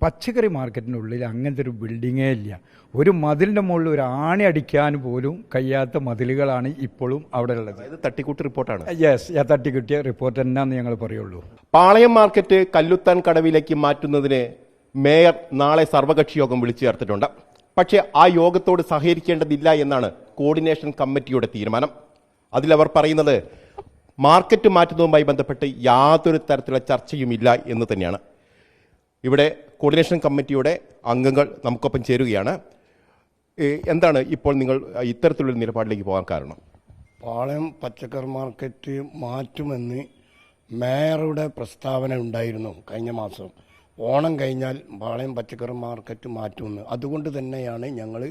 പച്ചക്കറി മാർക്കറ്റിനുള്ളിൽ അങ്ങനത്തെ ഒരു ബിൽഡിങ്ങേ ഇല്ല. ഒരു മതിലിൻ്റെ മുകളിൽ ഒരു ആണി അടിക്കാൻ പോലും കഴിയാത്ത മതിലുകളാണ് ഇപ്പോഴും അവിടെ ഉള്ളത്. തട്ടിക്കൂട്ട് റിപ്പോർട്ടാണ്. യെസ്, തട്ടിക്കിട്ടിയ റിപ്പോർട്ട് എന്നാന്ന് ഞങ്ങൾ പറയുള്ളൂ. പാളയം മാർക്കറ്റ് കല്ലുത്താൻ കടവിലേക്ക് മാറ്റുന്നതിന് മേയർ നാളെ സർവകക്ഷി യോഗം വിളിച്ചു ചേർത്തിട്ടുണ്ട്. പക്ഷേ ആ യോഗത്തോട് സഹകരിക്കേണ്ടതില്ല എന്നാണ് കോർഡിനേഷൻ കമ്മിറ്റിയുടെ തീരുമാനം. അതിലവർ പറയുന്നത് മാർക്കറ്റ് മാറ്റുന്നതുമായി ബന്ധപ്പെട്ട് യാതൊരു തരത്തിലുള്ള ചർച്ചയുമില്ല എന്ന് തന്നെയാണ്. ഇവിടെ കോർഡിനേഷൻ കമ്മിറ്റിയുടെ അംഗങ്ങൾ നമുക്കൊപ്പം ചേരുകയാണ്. എന്താണ് ഇപ്പോൾ നിങ്ങൾ ഇത്തരത്തിലുള്ള നിലപാടിലേക്ക് പോകാൻ കാരണം? പാളയം പച്ചക്കറി മാർക്കറ്റ് മാറ്റുമെന്ന് മേയറുടെ പ്രസ്താവന ഉണ്ടായിരുന്നു കഴിഞ്ഞ മാസം. ഓണം കഴിഞ്ഞാൽ പാളയം പച്ചക്കറി മാർക്കറ്റ് മാറ്റുമെന്ന്. അതുകൊണ്ട് തന്നെയാണ് ഞങ്ങൾ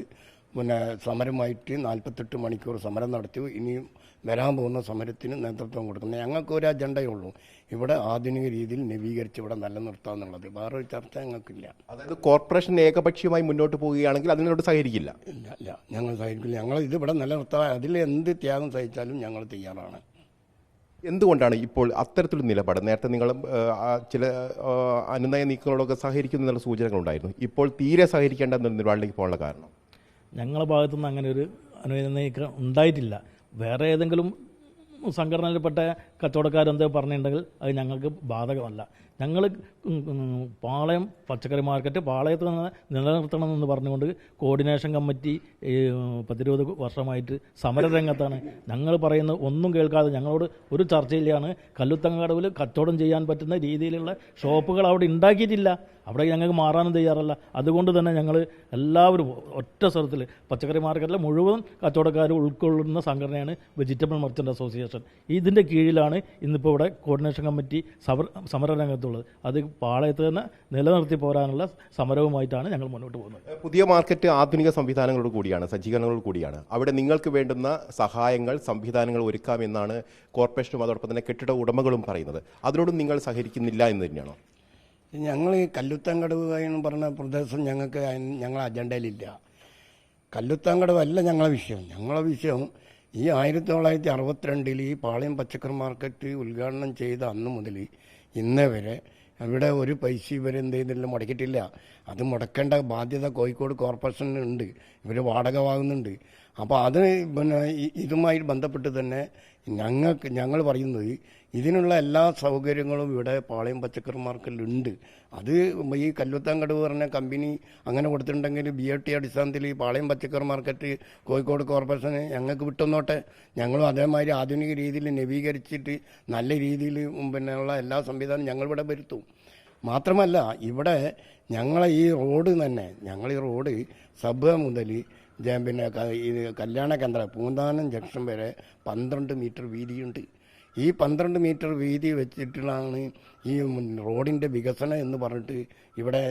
സമരമായിട്ട് 48 മണിക്കൂർ സമരം നടത്തി. ഇനിയും വരാൻ പോകുന്ന സമരത്തിന് നേതൃത്വം കൊടുക്കുന്നത്. ഞങ്ങൾക്ക് ഒരു അജണ്ടയേ ഉള്ളൂ, ഇവിടെ ആധുനിക രീതിയിൽ നവീകരിച്ച് ഇവിടെ നിലനിർത്താന്നുള്ളത്. വേറൊരു ചർച്ച ഞങ്ങൾക്കില്ല. അതായത് കോർപ്പറേഷൻ ഏകപക്ഷീയമായി മുന്നോട്ട് പോവുകയാണെങ്കിൽ അതിനോട് സഹകരിക്കില്ല? ഇല്ല, ഞങ്ങൾ സഹകരിക്കില്ല. ഞങ്ങൾ ഇത് ഇവിടെ നിലനിർത്താൻ അതിൽ എന്ത് ത്യാഗം സഹിച്ചാലും ഞങ്ങൾ തയ്യാറാണ്. എന്തുകൊണ്ടാണ് ഇപ്പോൾ അത്തരത്തിലുള്ള നിലപാട്? നേരത്തെ നിങ്ങൾ ചില അനുനയ നീക്കങ്ങളോടൊക്കെ സഹകരിക്കുന്ന എന്നുള്ള സൂചനകളുണ്ടായിരുന്നു. ഇപ്പോൾ തീരെ സഹകരിക്കേണ്ട നിലപാടിലേക്ക് പോകാനുള്ള കാരണം? ഞങ്ങളുടെ ഭാഗത്തുനിന്ന് അങ്ങനെ ഒരു അനുനയ നീക്കം ഉണ്ടായിട്ടില്ല. വേറെ ഏതെങ്കിലും സംഘടനയിൽപ്പെട്ട കച്ചവടക്കാരെന്തോ പറഞ്ഞിട്ടുണ്ടെങ്കിൽ അത് ഞങ്ങൾക്ക് ബാധകമല്ല. ഞങ്ങൾ പാളയം പച്ചക്കറി മാർക്കറ്റ് പാളയത്ത് നിന്ന് നിലനിർത്തണമെന്ന് പറഞ്ഞുകൊണ്ട് കോർഡിനേഷൻ കമ്മിറ്റി 10-20 വർഷമായിട്ട് സമരരംഗത്താണ്. ഞങ്ങൾ പറയുന്ന ഒന്നും കേൾക്കാതെ ഞങ്ങളോട് ഒരു ചർച്ചയിലാണ്. കല്ലുത്തങ്കടവിൽ കച്ചവടം ചെയ്യാൻ പറ്റുന്ന രീതിയിലുള്ള ഷോപ്പുകൾ അവിടെ ഉണ്ടാക്കിയിട്ടില്ല. അവിടെ ഞങ്ങൾക്ക് മാറാനും തയ്യാറല്ല. അതുകൊണ്ട് തന്നെ ഞങ്ങൾ എല്ലാവരും ഒറ്റ സ്വരത്തിൽ പച്ചക്കറി മാർക്കറ്റിലെ മുഴുവൻ കച്ചവടക്കാരും ഉൾക്കൊള്ളുന്ന സംഘടനയാണ് വെജിറ്റബിൾ മർച്ചൻ്റ് അസോസിയേഷൻ. ഇതിൻ്റെ കീഴിലാണ് ഇന്നിപ്പോൾ ഇവിടെ കോർഡിനേഷൻ കമ്മിറ്റി സമരരംഗത്തുള്ളത്. അത് പാളയത്ത് തന്നെ നിലനിർത്തി പോരാനുള്ള സമരവുമായിട്ടാണ് ഞങ്ങൾ മുന്നോട്ട് പോകുന്നത്. പുതിയ മാർക്കറ്റ് ആധുനിക സംവിധാനങ്ങളോട് കൂടിയാണ്, സജ്ജീകരണങ്ങളോട് കൂടിയാണ്. അവിടെ നിങ്ങൾക്ക് വേണ്ടുന്ന സഹായങ്ങൾ സംവിധാനങ്ങൾ ഒരുക്കാമെന്നാണ് കോർപ്പറേഷനും അതോടൊപ്പം തന്നെ കെട്ടിട ഉടമകളും പറയുന്നത്. അതിനോടും നിങ്ങൾ സഹകരിക്കുന്നില്ല എന്ന് തന്നെയാണോ? ഞങ്ങൾ ഈ കല്ലുത്താങ്കടവ് എന്ന് പറഞ്ഞ പ്രദേശം ഞങ്ങളെ അജണ്ടയിലില്ല. കല്ലുത്താങ്കടവല്ല ഞങ്ങളെ വിഷയം. ഞങ്ങളെ വിഷയം ഈ 1962 ഈ പാളയം പച്ചക്കറി മാർക്കറ്റ് ഉദ്ഘാടനം ചെയ്ത അന്ന് മുതൽ ഇന്നേ വരെ ഇവിടെ ഒരു പൈസ ഇവർ എന്ത് ചെയ്യുന്നില്ല, മുടക്കിയിട്ടില്ല. അത് മുടക്കേണ്ട ബാധ്യത കോഴിക്കോട് കോർപ്പറേഷനുണ്ട്. ഇവർ വാടക വാങ്ങുന്നുണ്ട്. അപ്പോൾ അത് ഇതുമായി ബന്ധപ്പെട്ട് തന്നെ ഞങ്ങൾ പറയുന്നത് ഇതിനുള്ള എല്ലാ സൗകര്യങ്ങളും ഇവിടെ പാളയം പച്ചക്കറി മാർക്കറ്റിലുണ്ട്. അത് ഈ കല്ലുത്താങ്കടവ് പറഞ്ഞ കമ്പനി അങ്ങനെ കൊടുത്തിട്ടുണ്ടെങ്കിൽ BOT അടിസ്ഥാനത്തിൽ ഈ പാളയം പച്ചക്കറി മാർക്കറ്റ് കോഴിക്കോട് കോർപ്പറേഷന് ഞങ്ങൾക്ക് വിട്ടുന്നോട്ടെ. ഞങ്ങളും അതേമാതിരി ആധുനിക രീതിയിൽ നവീകരിച്ചിട്ട് നല്ല രീതിയിൽ ഉള്ള എല്ലാ സംവിധാനവും ഞങ്ങളിവിടെ വരുത്തും. മാത്രമല്ല ഇവിടെ ഞങ്ങളെ ഈ റോഡ് തന്നെ, ഞങ്ങൾ ഈ റോഡ് സബ് മുതൽ കല്യാണ കേന്ദ്ര പൂന്താനം ജംഗ്ഷൻ വരെ 12 മീറ്റർ വീതിയുണ്ട്. ഈ 12 മീറ്റർ വീതി വെച്ചിട്ടാണ് ഈ റോഡിൻ്റെ വികസനം എന്ന് പറഞ്ഞിട്ട് ഇവിടെ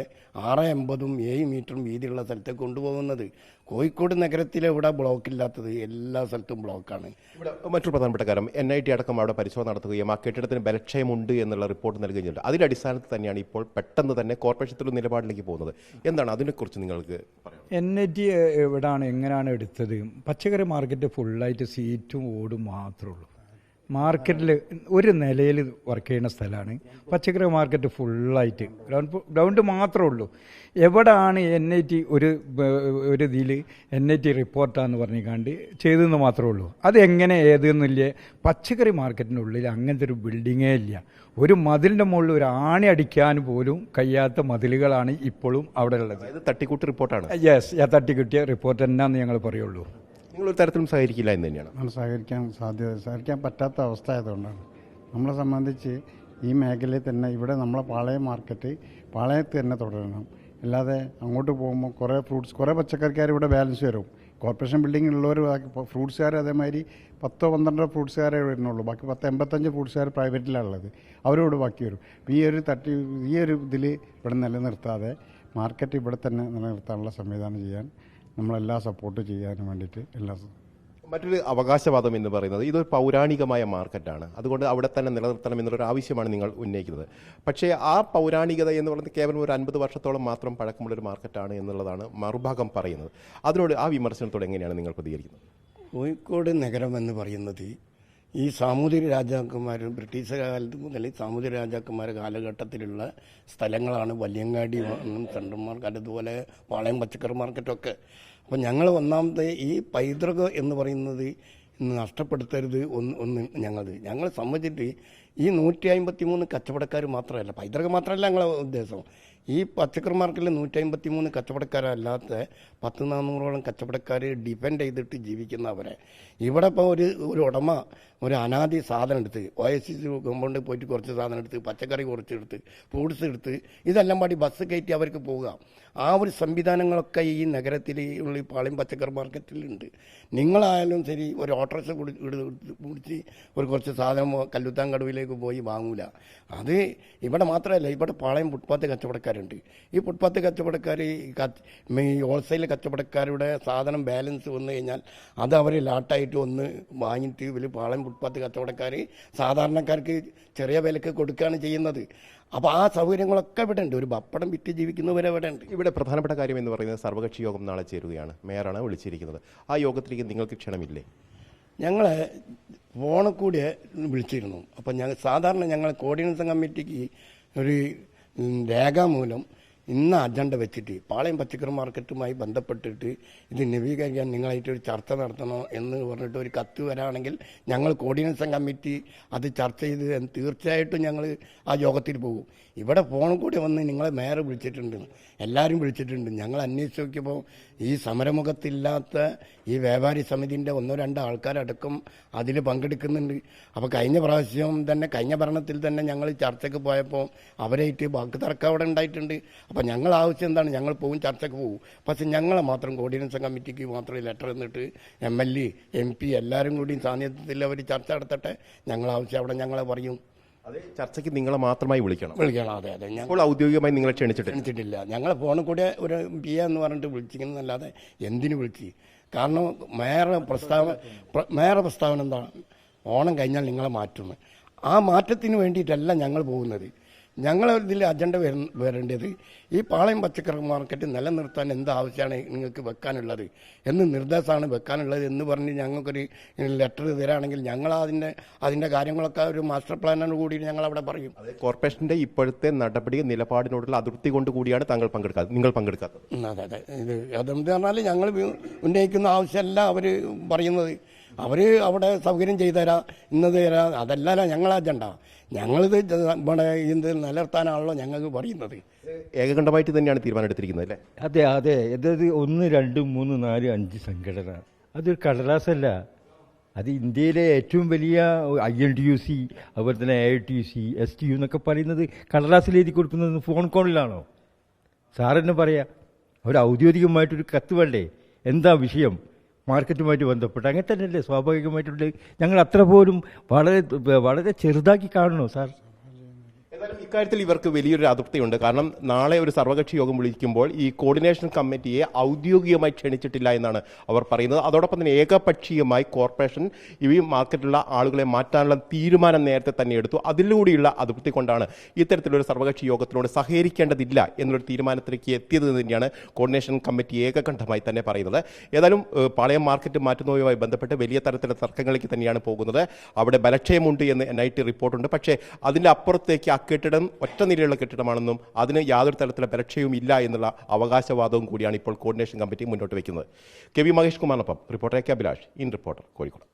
6.50 7 മീറ്ററും വീതിയുള്ള സ്ഥലത്തേക്ക് കൊണ്ടുപോകുന്നത്. കോഴിക്കോട് നഗരത്തിലെ ഇവിടെ ബ്ലോക്കില്ലാത്തത് എല്ലാ സ്ഥലത്തും ബ്ലോക്കാണ്. ഇവിടെ മറ്റൊരു പ്രധാനപ്പെട്ട കാര്യം, NIT അടക്കം അവിടെ പരിശോധന നടത്തുകയും ആ കെട്ടിടത്തിന് ബലക്ഷയമുണ്ട് എന്നുള്ള റിപ്പോർട്ട് നൽകുകയും അതിൻ്റെ അടിസ്ഥാനത്തിൽ തന്നെയാണ് ഇപ്പോൾ പെട്ടെന്ന് തന്നെ കോർപ്പറേഷത്തിലുള്ള നിലപാടിലേക്ക് പോകുന്നത്. എന്താണ് അതിനെക്കുറിച്ച് നിങ്ങൾക്ക് പറയാം? NIT എവിടെയാണ് എങ്ങനെയാണ് എടുത്തത്? പച്ചക്കറി മാർക്കറ്റ് ഫുള്ളായിട്ട് സീറ്റും ഓടും മാത്രമേ ഉള്ളൂ. മാർക്കറ്റിൽ ഒരു നിലയിൽ വർക്ക് ചെയ്യുന്ന സ്ഥലമാണ് പച്ചക്കറി മാർക്കറ്റ് ഫുള്ളായിട്ട്. ഗ്രൗണ്ട് മാത്രമേ ഉള്ളൂ. എവിടെയാണ് NIT ഒരു ഇതിൽ NIT റിപ്പോർട്ടാന്ന് പറഞ്ഞിക്കാണ്ട് ചെയ്തതെന്ന് മാത്രമേ ഉള്ളൂ. അത് എങ്ങനെ ഏതെന്നില്ല. പച്ചക്കറി മാർക്കറ്റിനുള്ളിൽ അങ്ങനത്തെ ഒരു ബിൽഡിങ്ങേ ഇല്ല. ഒരു മതിലിൻ്റെ മുകളിൽ ഒരു ആണി അടിക്കാൻ പോലും കഴിയാത്ത മതിലുകളാണ് ഇപ്പോഴും അവിടെ ഉള്ളത്. തട്ടിക്കൂട്ട് റിപ്പോർട്ടാണ്. യെസ്, തട്ടിക്കിട്ടിയ റിപ്പോർട്ട് എന്നാന്ന് ഞങ്ങൾ പറയുള്ളൂ. നിങ്ങളൊരു തരത്തിലും സഹകരിക്കില്ല എന്ന് തന്നെയാണ്? നമ്മൾ സഹകരിക്കാൻ പറ്റാത്ത അവസ്ഥ ആയതുകൊണ്ടാണ്. നമ്മളെ സംബന്ധിച്ച് ഈ മേഖലയിൽ തന്നെ ഇവിടെ നമ്മളെ പാളയം മാർക്കറ്റ് പാളയത്ത് തന്നെ തുടരണം. അല്ലാതെ അങ്ങോട്ട് പോകുമ്പോൾ കുറേ പച്ചക്കറിക്കാർ ഇവിടെ ബാലൻസ് വരും. കോർപ്പറേഷൻ ബിൽഡിങ്ങിലുള്ളവർ ഫ്രൂട്ട്സുകാർ അതേമാതിരി 10-12 ഫ്രൂട്ട്സുകാരെ വരുന്നുള്ളൂ. ബാക്കി 85 ഫ്രൂട്ട്സുകാർ പ്രൈവറ്റിലാണുള്ളത്. അവരോട് ബാക്കി വരും. ഈ ഒരു ഇതിൽ ഇവിടെ നിലനിർത്താതെ മാർക്കറ്റ് ഇവിടെ തന്നെ നിലനിർത്താനുള്ള സംവിധാനം ചെയ്യാൻ നമ്മളെല്ലാ സപ്പോർട്ട് ചെയ്യാനും വേണ്ടിയിട്ട് മറ്റൊരു അവകാശവാദം എന്ന് പറയുന്നത് ഇതൊരു പൗരാണികമായ മാർക്കറ്റാണ്, അതുകൊണ്ട് അവിടെ തന്നെ നിലനിർത്തണം എന്നുള്ളൊരു ആവശ്യമാണ് നിങ്ങൾ ഉന്നയിക്കുന്നത്. പക്ഷേ ആ പൗരാണികത എന്ന് പറയുന്നത് കേവലം ഒരു 50 വർഷത്തോളം മാത്രം പഴക്കമുള്ളൊരു മാർക്കറ്റാണ് എന്നുള്ളതാണ് മറുഭാഗം പറയുന്നത്. അതിനോട് ആ വിമർശനത്തോട് എങ്ങനെയാണ് നിങ്ങൾ പ്രതികരിക്കുന്നത്? കോഴിക്കോട് നഗരം എന്ന് പറയുന്നത് ഈ സാമൂതിരി രാജാക്കന്മാർ ബ്രിട്ടീഷ് കാലത്ത് മുതൽ സാമൂതിരി രാജാക്കന്മാരുടെ കാലഘട്ടത്തിലുള്ള സ്ഥലങ്ങളാണ് വല്യങ്ങാടി സെൻട്രൽ മാർക്കറ്റ്, അതുപോലെ പാളയം പച്ചക്കറി മാർക്കറ്റൊക്കെ. അപ്പം ഞങ്ങൾ ഒന്നാമത്തെ ഈ പൈതൃകം എന്ന് പറയുന്നത് നഷ്ടപ്പെടുത്തരുത് ഞങ്ങൾ സംബന്ധിച്ചിട്ട് ഈ 153 കച്ചവടക്കാർ മാത്രമല്ല, പൈതൃകം മാത്രമല്ല ഞങ്ങളെ ഉദ്ദേശം. ഈ പച്ചക്കറി മാർക്കറ്റിൽ 153 കച്ചവടക്കാരല്ലാത്ത 100-400ഓളം കച്ചവടക്കാർ ഡിപ്പെൻഡ് ചെയ്തിട്ട് ജീവിക്കുന്നവരെ ഇവിടെ ഇപ്പോൾ ഒരു ഉടമ ഒരു അനാദി സാധനം എടുത്ത് OSC കോമ്പൗണ്ടിൽ പോയിട്ട് കുറച്ച് സാധനം എടുത്ത്, പച്ചക്കറി കുറച്ചെടുത്ത്, ഫ്രൂട്ട്സ് എടുത്ത്, ഇതെല്ലാം പാടി ബസ് കയറ്റി അവർക്ക് പോവുക. ആ ഒരു സംവിധാനങ്ങളൊക്കെ ഈ നഗരത്തിൽ ഉള്ള ഈ പാളയം പച്ചക്കറി മാർക്കറ്റിലുണ്ട്. നിങ്ങളായാലും ശരി ഒരു ഓട്ടോറിക്ഷ പിടിച്ച് ഒരു കുറച്ച് സാധനം കല്ലുത്താൻ കടവിലേക്ക് പോയി വാങ്ങൂല. അത് ഇവിടെ മാത്രമല്ല, ഇവിടെ പാളയം ഫുട്പാത്ത് കച്ചവടക്കാരുണ്ട്. ഈ ഫുട്പാത്ത് കച്ചവടക്കാർ ഈ ഹോൾസെയിൽ കച്ചവടക്കാരുടെ സാധനം ബാലൻസ് വന്നു കഴിഞ്ഞാൽ അത് അവർ ലാട്ടായിട്ട് ഒന്ന് വാങ്ങിയിട്ട് ഇവർ പാളയം ഫുട്പാത്ത് കച്ചവടക്കാർ സാധാരണക്കാർക്ക് ചെറിയ വിലക്ക് കൊടുക്കുകയാണ് ചെയ്യുന്നത്. അപ്പോൾ ആ സൗകര്യങ്ങളൊക്കെ ഇവിടെ ഉണ്ട്. ഒരു പപ്പടം വിറ്റ് ജീവിക്കുന്നവരെ ഇവിടെ ഉണ്ട്. ഇവിടെ പ്രധാനപ്പെട്ട കാര്യം എന്ന് പറയുന്നത് സർവകക്ഷി യോഗം നാളെ ചേരുകയാണ്. മേയറാണ് വിളിച്ചിരിക്കുന്നത്. ആ യോഗത്തിലേക്ക് നിങ്ങൾക്ക് ക്ഷണമില്ലേ? ഞങ്ങൾ ഫോണിൽ കൂടി വിളിച്ചിരുന്നു. അപ്പം സാധാരണ ഞങ്ങൾ കോർഡിനേഷൻ കമ്മിറ്റിക്ക് ഒരു രേഖാമൂലം ഇന്ന് അജണ്ട വെച്ചിട്ട് പാളയം പച്ചക്കറി മാർക്കറ്റുമായി ബന്ധപ്പെട്ടിട്ട് ഇത് നവീകരിക്കാൻ നിങ്ങളായിട്ടൊരു ചർച്ച നടത്തണോ എന്ന് പറഞ്ഞിട്ട് ഒരു കത്ത് വരാണെങ്കിൽ ഞങ്ങൾ കോർഡിനേഷൻ കമ്മിറ്റി അത് ചർച്ച ചെയ്ത് തീർച്ചയായിട്ടും ഞങ്ങൾ ആ യോഗത്തിൽ പോകും. ഇവിടെ ഫോണിൽ കൂടി വന്ന് നിങ്ങളെ മേയർ വിളിച്ചിട്ടുണ്ട്, എല്ലാവരും വിളിച്ചിട്ടുണ്ട്. ഞങ്ങൾ അന്വേഷിച്ച് നോക്കിയപ്പോൾ ഈ സമരമുഖത്തില്ലാത്ത ഈ വ്യാപാരി സമിതിൻ്റെ 1-2 ആൾക്കാരടക്കം അതിൽ പങ്കെടുക്കുന്നുണ്ട്. അപ്പോൾ കഴിഞ്ഞ പ്രാവശ്യം തന്നെ കഴിഞ്ഞ ഭരണത്തിൽ തന്നെ ഞങ്ങൾ ചർച്ചയ്ക്ക് പോയപ്പോൾ അവരായിട്ട് വാക്ക് തർക്കം അവിടെ ഉണ്ടായിട്ടുണ്ട്. അപ്പോൾ ഞങ്ങൾ ആവശ്യം എന്താണ്, ഞങ്ങൾ പോകും, ചർച്ചയ്ക്ക് പോകും. പക്ഷെ ഞങ്ങളെ മാത്രം കോർഡിനേഷൻ കമ്മിറ്റിക്ക് മാത്രം ലെറ്റർ എന്നിട്ട് MLA MP എല്ലാവരും കൂടി സാന്നിധ്യത്തിൽ അവർ ചർച്ച നടത്തട്ടെ. ഞങ്ങൾ ആവശ്യം അവിടെ ഞങ്ങളെ പറയും. അതെ, ചർച്ചയ്ക്ക് നിങ്ങളെ മാത്രമായി വിളിക്കണം. അതെ അതെ. ഞങ്ങൾ ഔദ്യോഗികമായി നിങ്ങളെ ക്ഷണിച്ചിട്ടില്ല. ഞങ്ങളെ ഫോണിൽ കൂടെ ഒരു PA എന്ന് പറഞ്ഞിട്ട് വിളിച്ചിരിക്കുന്നതല്ലാതെ എന്തിനു വിളിച്ച്? കാരണം മേയറുടെ പ്രസ്താവന എന്താണ്, ഓണം കഴിഞ്ഞാൽ നിങ്ങളെ മാറ്റുന്നു. ആ മാറ്റത്തിന് വേണ്ടിയിട്ടല്ല ഞങ്ങൾ പോകുന്നത്. ഞങ്ങളിതിൽ അജണ്ട വരേണ്ടത് ഈ പാളയം പച്ചക്കറി മാർക്കറ്റ് നിലനിർത്താൻ എന്ത് ആവശ്യമാണ് നിങ്ങൾക്ക് വെക്കാനുള്ളത് എന്ന് നിർദ്ദേശമാണ് വെക്കാനുള്ളത് എന്ന് പറഞ്ഞ് ഞങ്ങൾക്കൊരു ലെറ്റർ തരാണെങ്കിൽ ഞങ്ങൾ അതിൻ്റെ കാര്യങ്ങളൊക്കെ ഒരു മാസ്റ്റർ പ്ലാനോട് കൂടി ഞങ്ങൾ അവിടെ പറയും. കോർപ്പറേഷന്റെ ഇപ്പോഴത്തെ നടപടി നിലപാടിനോടുള്ള അതിർത്തി കൊണ്ട് കൂടിയാണ് നിങ്ങൾ പങ്കെടുക്കാത്തത്. അതെ അതെ. അതെന്ത് പറഞ്ഞാൽ ഞങ്ങൾ ഉന്നയിക്കുന്ന ആവശ്യമല്ല അവർ പറയുന്നത്. അവർ അവിടെ സൗകര്യം ചെയ്തു തരാം, ഇന്നത് തരാം, അതല്ല ഞങ്ങളെ അജണ്ട. ഞങ്ങളിത് ഇവിടെ ഇത് നിലനിർത്താനാണല്ലോ ഞങ്ങൾക്ക് പറയുന്നത്. ഏകകണ്ഠമായിട്ട് തന്നെയാണ് തീരുമാനം എടുത്തിരിക്കുന്നത് അല്ലേ? അതെ അതെ. അതായത് 1, 2, 3, 4, 5 സംഘടന, അതൊരു കടലാസല്ല. അത് ഇന്ത്യയിലെ ഏറ്റവും വലിയ INTUC, അതുപോലെ തന്നെ AITUC, STU എന്നൊക്കെ പറയുന്നത് കടലാസിൽ എഴുതി കൊടുക്കുന്നത് ഫോൺ കോളിലാണോ? സാറെന്നെ പറയാം, ഒരു ഔദ്യോഗികമായിട്ടൊരു കത്ത് വേണ്ടേ? എന്താ വിഷയം? മാർക്കറ്റുമായിട്ട് ബന്ധപ്പെട്ട് അങ്ങനെ തന്നെയല്ലേ സ്വാഭാവികമായിട്ടുണ്ട്. ഞങ്ങൾ അത്ര പോലും വളരെ ചെറുതാക്കി കാണണോ സാർ? ഏതായാലും ഇക്കാര്യത്തിൽ ഇവർക്ക് വലിയൊരു അതൃപ്തിയുണ്ട്. കാരണം നാളെ ഒരു സർവകക്ഷി യോഗം വിളിക്കുമ്പോൾ ഈ കോർഡിനേഷൻ കമ്മിറ്റിയെ ഔദ്യോഗികമായി ക്ഷണിച്ചിട്ടില്ല എന്നാണ് അവർ പറയുന്നത്. അതോടൊപ്പം തന്നെ ഏകപക്ഷീയമായി കോർപ്പറേഷൻ ഈ മാർക്കറ്റിലുള്ള ആളുകളെ മാറ്റാനുള്ള തീരുമാനം നേരത്തെ തന്നെ എടുത്തു. അതിലൂടെയുള്ള അതൃപ്തി കൊണ്ടാണ് ഇത്തരത്തിലൊരു സർവകക്ഷി യോഗത്തിനോട് സഹകരിക്കേണ്ടതില്ല എന്നൊരു തീരുമാനത്തിലേക്ക് എത്തിയത് തന്നെയാണ് കോർഡിനേഷൻ കമ്മിറ്റി ഏകകണ്ഠമായി തന്നെ പറയുന്നത്. ഏതായാലും പാളയം മാർക്കറ്റ് മാറ്റുന്നതുമായി ബന്ധപ്പെട്ട് വലിയ തരത്തിലുള്ള തർക്കങ്ങളിലേക്ക് തന്നെയാണ് പോകുന്നത്. അവിടെ ബലക്ഷയമുണ്ട് എന്ന് NIT റിപ്പോർട്ടുണ്ട്. പക്ഷേ അതിൻ്റെ അപ്പുറത്തേക്ക് കെട്ടിടം ഒറ്റ നിലയുള്ള കെട്ടിടമാണെന്നും അതിന് യാതൊരു തരത്തിലുള്ള ബലക്ഷയവും ഇല്ല എന്നുള്ള അവകാശവാദവും കൂടിയാണ് ഇപ്പോൾ കോർഡിനേഷൻ കമ്മിറ്റി മുന്നോട്ട് വയ്ക്കുന്നത്. KV മഹേഷ് കുമാറിനൊപ്പം reporter AK Abhilash, in reporter, Kozhikode.